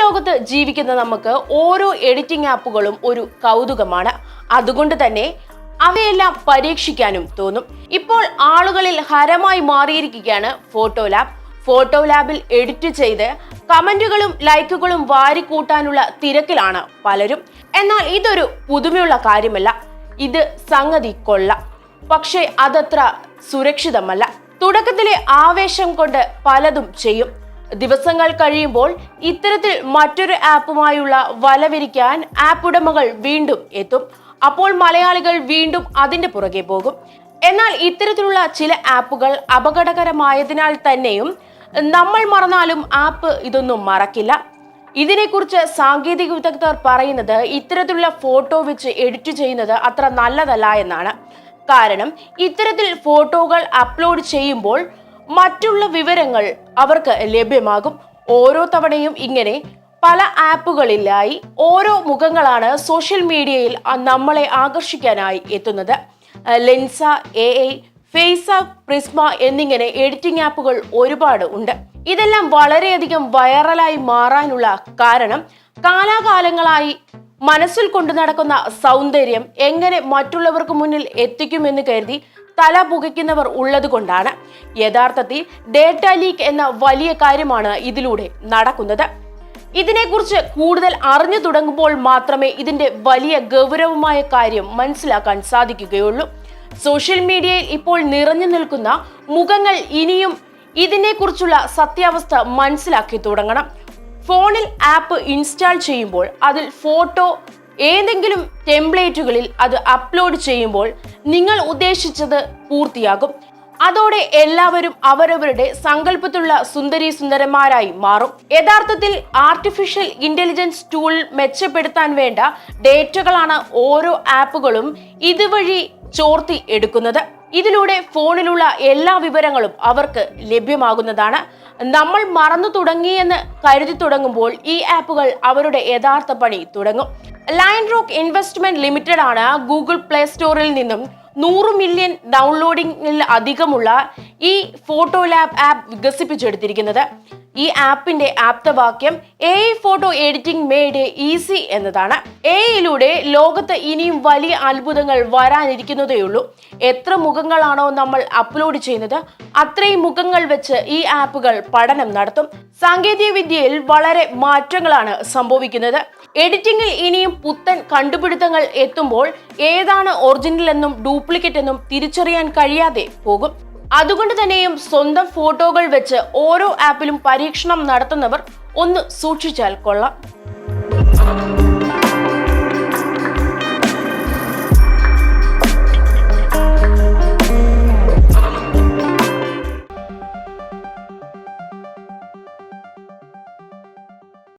ലോകത്ത് ജീവിക്കുന്ന നമുക്ക് ഓരോ എഡിറ്റിംഗ് ആപ്പുകളും ഒരു കൗതുകമാണ്. അതുകൊണ്ട് തന്നെ അവയെല്ലാം പരീക്ഷിക്കാനും തോന്നും. ഇപ്പോൾ ആളുകളിൽ ഹരമായി മാറിയിരിക്കുകയാണ് ഫോട്ടോ ലാബ്. ഫോട്ടോ ലാബിൽ എഡിറ്റ് ചെയ്ത് കമന്റുകളും ലൈക്കുകളും വാരിക്കൂട്ടാനുള്ള തിരക്കിലാണ് പലരും. എന്നാൽ ഇതൊരു പുതുമയുള്ള കാര്യമല്ല. ഇത് സംഗതി കൊള്ളാം, പക്ഷേ അതത്ര സുരക്ഷിതമല്ല. തുടക്കത്തിലെ ആവേശം കൊണ്ട് പലതും ചെയ്യും. ദിവസങ്ങൾ കഴിയുമ്പോൾ ഇത്തരത്തിൽ മറ്റൊരു ആപ്പുമായുള്ള വലവിരിക്കാൻ ആപ്പ് ഉടമകൾ വീണ്ടും എത്തും. അപ്പോൾ മലയാളികൾ വീണ്ടും അതിന്റെ പുറകെ പോകും. എന്നാൽ ഇത്തരത്തിലുള്ള ചില ആപ്പുകൾ അപകടകരമായതിനാൽ തന്നെയും നമ്മൾ മറന്നാലും ആപ്പ് ഇതൊന്നും മറക്കില്ല. ഇതിനെക്കുറിച്ച് സാങ്കേതിക വിദഗ്ധർ പറയുന്നത് ഇത്തരത്തിലുള്ള ഫോട്ടോ വെച്ച് എഡിറ്റ് ചെയ്യുന്നത് അത്ര നല്ലതല്ല എന്നാണ്. കാരണം ഇത്തരത്തിൽ ഫോട്ടോകൾ അപ്ലോഡ് ചെയ്യുമ്പോൾ മറ്റുള്ള വിവരങ്ങൾ അവർക്ക് ലഭ്യമാകും. ഓരോ തവണയും ഇങ്ങനെ പല ആപ്പുകളിലായി ഓരോ മുഖങ്ങളാണ് സോഷ്യൽ മീഡിയയിൽ നമ്മളെ ആകർഷിക്കാനായി എത്തുന്നത്. ലെൻസ, AI, ഫേസ്ആപ്പ്, പ്രിസ്മ എന്നിങ്ങനെ എഡിറ്റിംഗ് ആപ്പുകൾ ഒരുപാട് ഉണ്ട്. ഇതെല്ലാം വളരെയധികം വൈറലായി മാറാനുള്ള കാരണം കാലാകാലങ്ങളായി മനസ്സിൽ കൊണ്ടു നടക്കുന്ന സൗന്ദര്യം എങ്ങനെ മറ്റുള്ളവർക്ക് മുന്നിൽ എത്തിക്കുമെന്ന് കരുതി തല പുകയ്ക്കുന്നവർ ഉള്ളത് കൊണ്ടാണ്. യഥാർത്ഥത്തിൽ ഡേറ്റ ലീക്ക് എന്ന വലിയ കാര്യമാണ് ഇതിലൂടെ നടക്കുന്നത്. ഇതിനെക്കുറിച്ച് കൂടുതൽ അറിഞ്ഞു തുടങ്ങുമ്പോൾ മാത്രമേ ഇതിന്റെ വലിയ ഗൗരവമായ കാര്യം മനസ്സിലാക്കാൻ സാധിക്കുകയുള്ളൂ. സോഷ്യൽ മീഡിയയിൽ ഇപ്പോൾ നിറഞ്ഞു നിൽക്കുന്ന മുഖങ്ങൾ ഇനിയും ഇതിനെക്കുറിച്ചുള്ള സത്യാവസ്ഥ മനസ്സിലാക്കി തുടങ്ങണം. ഫോണിൽ ആപ്പ് ഇൻസ്റ്റാൾ ചെയ്യുമ്പോൾ അതിൽ ഫോട്ടോ ഏതെങ്കിലും ടെംപ്ലേറ്റുകളിൽ അത് അപ്ലോഡ് ചെയ്യുമ്പോൾ നിങ്ങൾ ഉദ്ദേശിച്ചത് പൂർത്തിയാകും. അതോടെ എല്ലാവരും അവരവരുടെ സങ്കല്പത്തിലുള്ള സുന്ദരി സുന്ദരന്മാരായി മാറും. യഥാർത്ഥത്തിൽ ആർട്ടിഫിഷ്യൽ ഇന്റലിജൻസ് ടൂൾ മെച്ചപ്പെടുത്താൻ വേണ്ട ഡേറ്റകളാണ് ഓരോ ആപ്പുകളും ഇതുവഴി ചോർത്തി എടുക്കുന്നത്. ഇതിലൂടെ ഫോണിലുള്ള എല്ലാ വിവരങ്ങളും അവർക്ക് ലഭ്യമാകുന്നതാണ്. നമ്മൾ മറന്നു തുടങ്ങിയെന്ന് കരുതി തുടങ്ങുമ്പോൾ ഈ ആപ്പുകൾ അവരുടെ യഥാർത്ഥ പണി തുടങ്ങും. ലൈൻ റോക്ക് ഇൻവെസ്റ്റ്മെന്റ് ലിമിറ്റഡ് ആണ് ഗൂഗിൾ പ്ലേ സ്റ്റോറിൽ നിന്നും 100 മില്യൺ ഡൗൺലോഡിംഗിൽ അധികമുള്ള ഈ ഫോട്ടോ ലാബ് ആപ്പ് വികസിപ്പിച്ചെടുത്തിരിക്കുന്നത്. ഈ ആപ്പിന്റെ ആപ്തവാക്യം AI photo editing made easy എന്നതാണ്. AIയിലൂടെ ലോകത്ത് ഇനിയും വലിയ അത്ഭുതങ്ങൾ വരാനിരിക്കുന്നതേയുള്ളൂ. എത്ര മുഖങ്ങളാണോ നമ്മൾ അപ്ലോഡ് ചെയ്യുന്നത് അത്രയും മുഖങ്ങൾ വെച്ച് ഈ ആപ്പുകൾ പഠനം നടത്തും. സാങ്കേതിക വിദ്യയിൽ വളരെ മാറ്റങ്ങളാണ് സംഭവിക്കുന്നത്. എഡിറ്റിംഗിൽ ഇനിയും പുത്തൻ കണ്ടുപിടുത്തങ്ങൾ എത്തുമ്പോൾ ഏതാണ് ഒറിജിനൽ എന്നും ഡ്യൂപ്ലിക്കേറ്റ് എന്നും തിരിച്ചറിയാൻ കഴിയാതെ പോകും. അതുകൊണ്ട് തന്നെയും സ്വന്തം ഫോട്ടോകൾ വെച്ച് ഓരോ ആപ്പിലും പരീക്ഷണം നടത്തുന്നവർ ഒന്ന് സൂക്ഷിച്ചാൽ കൊള്ളാം.